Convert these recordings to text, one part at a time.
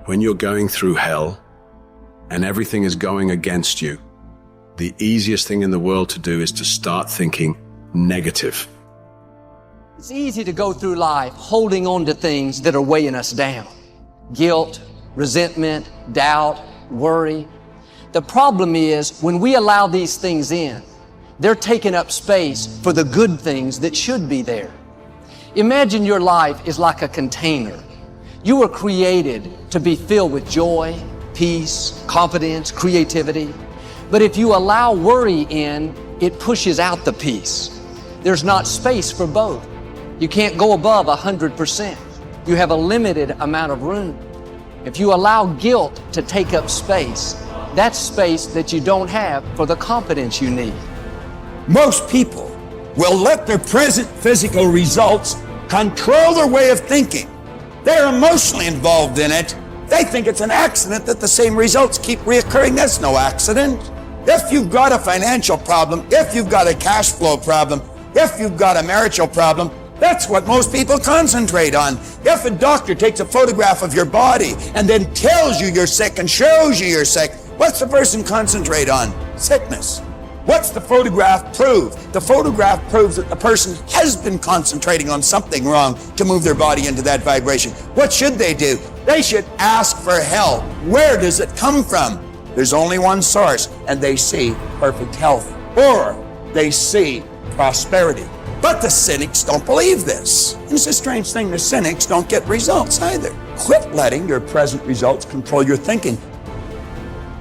When you're going through hell and everything is going against you, the easiest thing in the world to do is to start thinking negative. It's easy to go through life holding on to things that are weighing us down. Guilt, resentment, doubt, worry. The problem is when we allow these things in, they're taking up space for the good things that should be there. Imagine your life is like a container. You were created to be filled with joy, peace, confidence, creativity. But if you allow worry in, it pushes out the peace. There's not space for both. You can't go above 100%. You have a limited amount of room. If you allow guilt to take up space, that's space that you don't have for the confidence you need. Most people will let their present physical results control their way of thinking. They're emotionally involved in it. They think it's an accident that the same results keep reoccurring. That's no accident. If you've got a financial problem, if you've got a cash flow problem, if you've got a marital problem, that's what most people concentrate on. If a doctor takes a photograph of your body and then tells you you're sick and shows you you're sick, what's the person concentrate on? Sickness. What's the photograph prove? The photograph proves that the person has been concentrating on something wrong to move their body into that vibration. What should they do? They should ask for help. Where does it come from? There's only one source, and they see perfect health, or they see prosperity. But the cynics don't believe this. And it's a strange thing, the cynics don't get results either. Quit letting your present results control your thinking.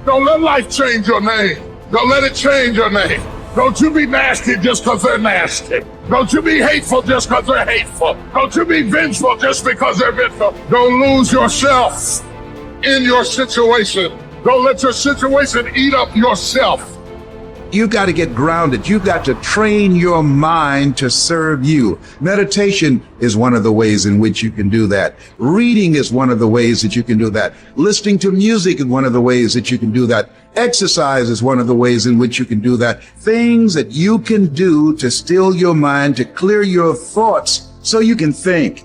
Don't let life change your name. Don't let it change your name. Don't you be nasty just because they're nasty. Don't you be hateful just because they're hateful. Don't you be vengeful just because they're vengeful. Don't lose yourself in your situation. Don't let your situation eat up yourself. You got to get grounded. You got to train your mind to serve you. Meditation is one of the ways in which you can do that. Reading is one of the ways that you can do that. Listening to music is one of the ways that you can do that. Exercise is one of the ways in which you can do that. Things that you can do to still your mind, to clear your thoughts so you can think.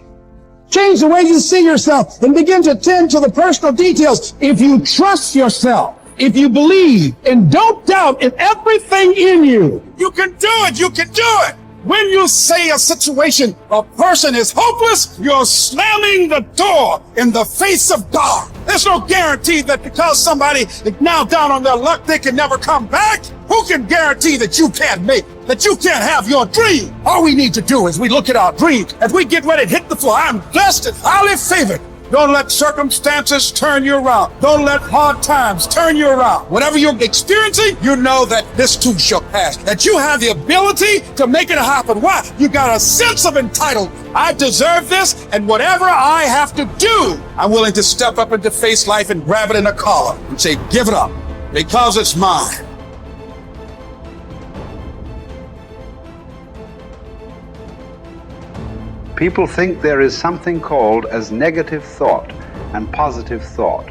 Change the way you see yourself and begin to tend to the personal details. If you trust yourself, if you believe and don't doubt in everything in you, you can do it. You can do it. When you say a situation, a person is hopeless, you're slamming the door in the face of God. There's no guarantee that because somebody is now down on their luck, they can never come back. Who can guarantee that you can't make, that you can't have your dream? All we need to do is we look at our dreams. As we get ready to hit the floor, I'm blessed and highly favored. Don't let circumstances turn you around. Don't let hard times turn you around. Whatever you're experiencing, you know that this too shall pass. That you have the ability to make it happen. Why? You got a sense of entitlement. I deserve this, and whatever I have to do, I'm willing to step up and to face life and grab it in a collar and say, give it up, because it's mine. People think there is something called as negative thought and positive thought.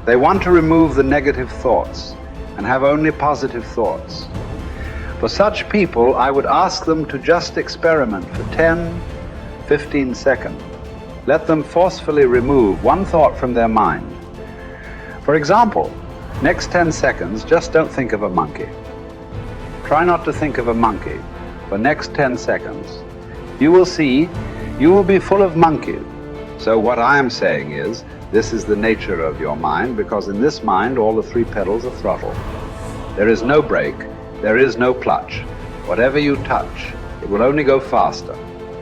They want to remove the negative thoughts and have only positive thoughts. For such people, I would ask them to just experiment for 10, 15 seconds. Let them forcefully remove one thought from their mind. For example, next 10 seconds, just don't think of a monkey. Try not to think of a monkey. For next 10 seconds, you will see you will be full of monkeys. So what I am saying is, this is the nature of your mind, because in this mind all the 3 pedals are throttle. There is no brake, there is no clutch. Whatever you touch, it will only go faster.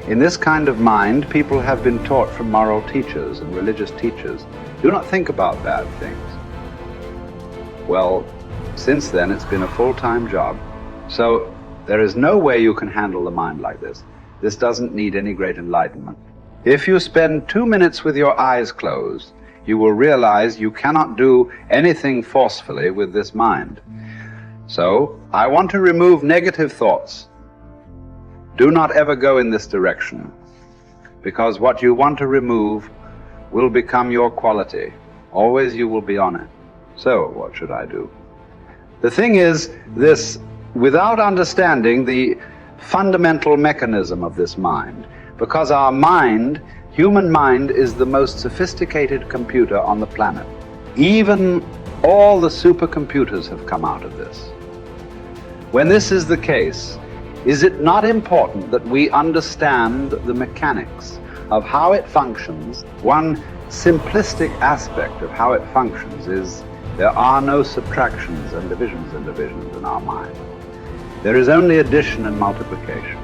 In this kind of mind, people have been taught from moral teachers and religious teachers, do not think about bad things. Well, since then it's been a full-time job. So there is no way you can handle the mind like this. This doesn't need any great enlightenment. If you spend 2 minutes with your eyes closed, you will realize you cannot do anything forcefully with this mind. So, I want to remove negative thoughts. Do not ever go in this direction, because what you want to remove will become your quality. Always you will be on it. So, what should I do? The thing is this: without understanding the fundamental mechanism of this mind, because our mind Human mind is the most sophisticated computer on the planet. Even all the supercomputers have come out of this. When this is the case, is it not important that we understand the mechanics of how it functions? One simplistic aspect of how it functions is there are no subtractions and divisions in our mind. There is only addition and multiplication.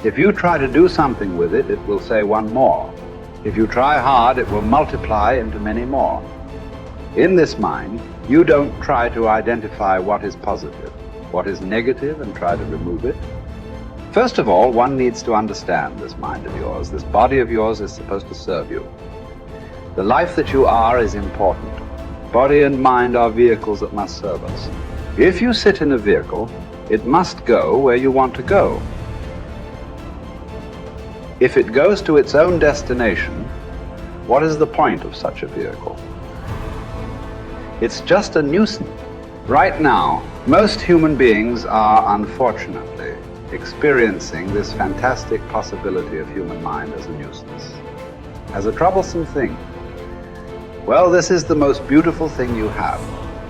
If you try to do something with it, it will say one more. If you try hard, it will multiply into many more. In this mind, you don't try to identify what is positive, what is negative, and try to remove it. First of all, one needs to understand this mind of yours. This body of yours is supposed to serve you. The life that you are is important. Body and mind are vehicles that must serve us. If you sit in a vehicle, it must go where you want to go. If it goes to its own destination, what is the point of such a vehicle? It's just a nuisance. Right now, most human beings are unfortunately experiencing this fantastic possibility of human mind as a nuisance, as a troublesome thing. Well, this is the most beautiful thing you have.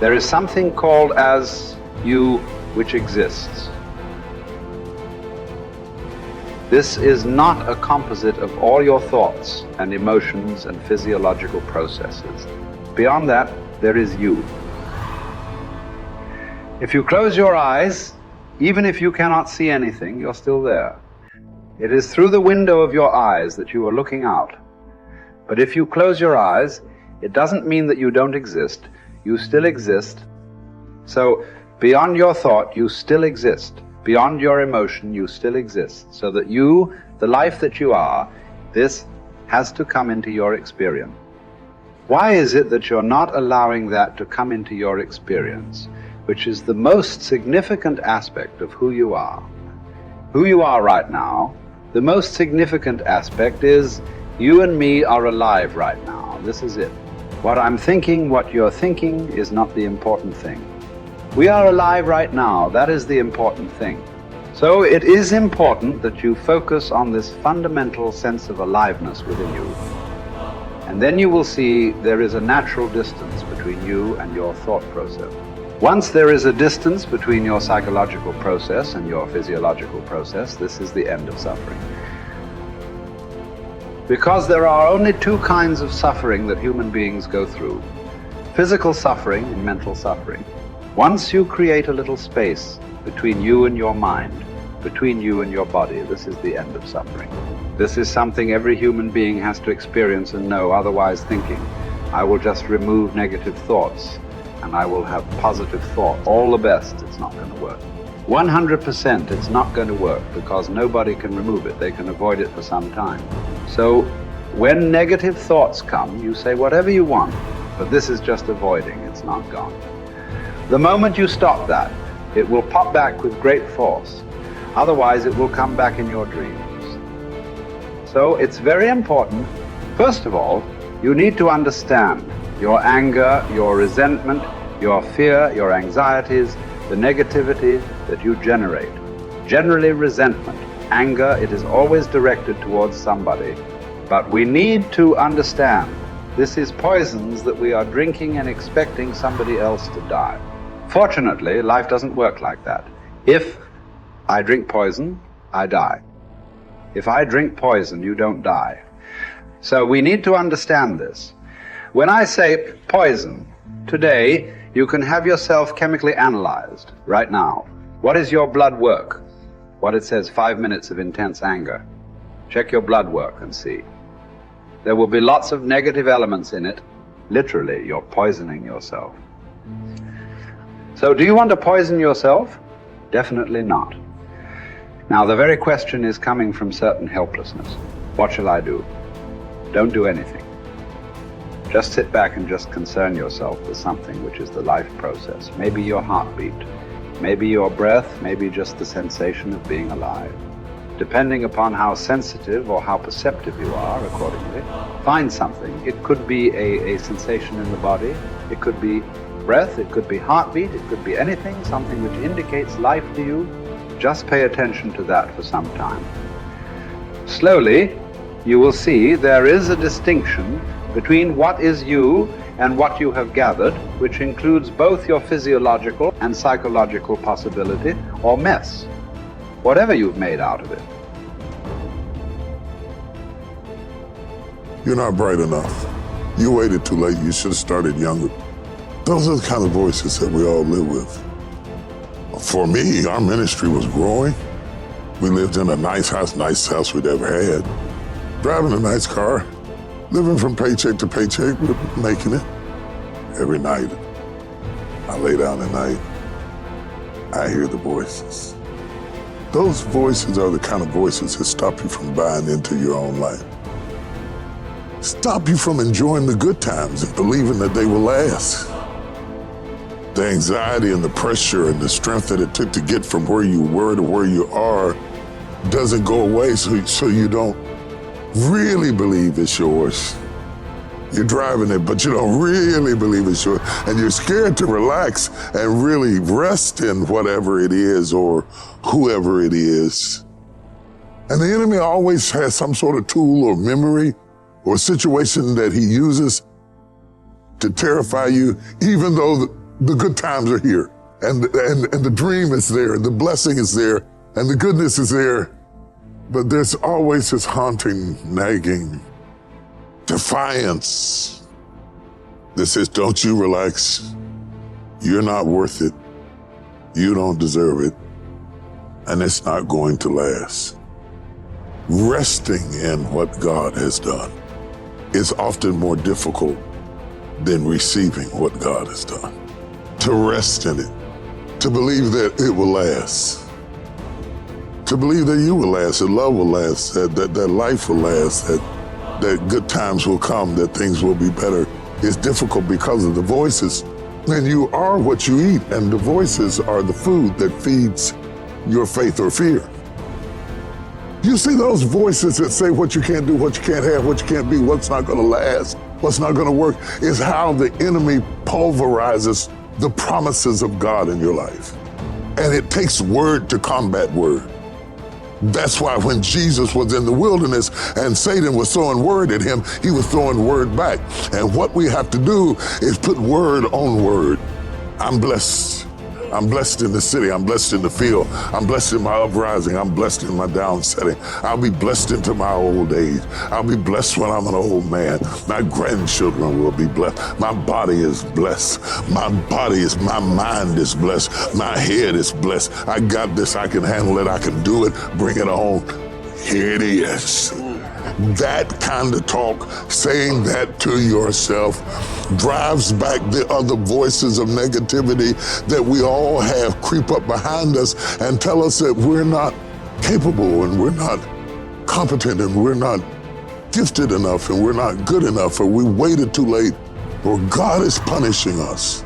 There is something called as you which exists. This is not a composite of all your thoughts and emotions and physiological processes. Beyond that, there is you. If you close your eyes, even if you cannot see anything, you're still there. It is through the window of your eyes that you are looking out. But if you close your eyes, it doesn't mean that you don't exist. You still exist. So beyond your thought, you still exist. Beyond your emotion, you still exist. So that you, the life that you are, this has to come into your experience. Why is it that you're not allowing that to come into your experience, which is the most significant aspect of who you are? Who you are right now, the most significant aspect is you and me are alive right now. This is it. What I'm thinking, what you're thinking is not the important thing. We are alive right now. That is the important thing. So it is important that you focus on this fundamental sense of aliveness within you. And then you will see there is a natural distance between you and your thought process. Once there is a distance between your psychological process and your physiological process, this is the end of suffering. Because there are only two kinds of suffering that human beings go through: physical suffering and mental suffering. Once you create a little space between you and your mind, between you and your body, this is the end of suffering. This is something every human being has to experience and know, otherwise thinking, I will just remove negative thoughts and I will have positive thoughts. All the best, it's not going to work. 100% it's not going to work, because nobody can remove it. They can avoid it for some time. So when negative thoughts come, you say whatever you want, but this is just avoiding, it's not gone. The moment you stop that, it will pop back with great force. Otherwise, it will come back in your dreams. So it's very important. First of all, you need to understand your anger, your resentment, your fear, your anxieties, the negativity that you generate. Generally resentment, anger, it is always directed towards somebody. But we need to understand this is poisons that we are drinking and expecting somebody else to die. Fortunately, life doesn't work like that. If I drink poison, I die. If I drink poison, you don't die. So we need to understand this. When I say poison, today you can have yourself chemically analyzed right now. What is your blood work? What it says, 5 minutes of intense anger. Check your blood work and see. There will be lots of negative elements in it. Literally, you're poisoning yourself. So do you want to poison yourself? Definitely not. Now the very question is coming from certain helplessness. What shall I do? Don't do anything. Just sit back and just concern yourself with something which is the life process. Maybe your heartbeat, maybe your breath, maybe just the sensation of being alive. Depending upon how sensitive or how perceptive you are, accordingly, find something. It could be a sensation in the body, it could be breath, it could be heartbeat, it could be anything, something which indicates life to you. Just pay attention to that for some time. Slowly, you will see there is a distinction between what is you and what you have gathered, which includes both your physiological and psychological possibility or mess, whatever you've made out of it. You're not bright enough. You waited too late. You should have started younger. Those are the kind of voices that we all live with. For me, our ministry was growing. We lived in a nice house we'd ever had. Driving a nice car, living from paycheck to paycheck, but making it. Every night, I lay down at night, I hear the voices. Those voices are the kind of voices that stop you from buying into your own life. Stop you from enjoying the good times and believing that they will last. The anxiety and the pressure and the strength that it took to get from where you were to where you are doesn't go away, so you don't really believe it's yours. You're driving it, but you don't really believe it's yours. And you're scared to relax and really rest in whatever it is or whoever it is. And the enemy always has some sort of tool or memory or situation that he uses to terrify you, even though the good times are here and the dream is there, the blessing is there, and the goodness is there. But there's always this haunting, nagging defiance that says, don't you relax. You're not worth it. You don't deserve it. And it's not going to last. Resting in what God has done is often more difficult than receiving what God has done. To rest in it, to believe that it will last, to believe that you will last, that love will last, that life will last, that good times will come, that things will be better. It's difficult because of the voices. And you are what you eat, and the voices are the food that feeds your faith or fear. You see those voices that say what you can't do, what you can't have, what you can't be, what's not gonna last, what's not gonna work, is how the enemy pulverizes the promises of God in your life. And it takes word to combat word. That's why when Jesus was in the wilderness and Satan was throwing word at him, he was throwing word back. And what we have to do is put word on word. I'm blessed. I'm blessed in the city. I'm blessed in the field. I'm blessed in my uprising. I'm blessed in my downsetting. I'll be blessed into my old age. I'll be blessed when I'm an old man. My grandchildren will be blessed. My body is blessed. My mind is blessed. My head is blessed. I got this. I can handle it. I can do it. Bring it on. Here it is. That kind of talk, saying that to yourself, drives back the other voices of negativity that we all have creep up behind us and tell us that we're not capable and we're not competent and we're not gifted enough and we're not good enough or we waited too late or God is punishing us.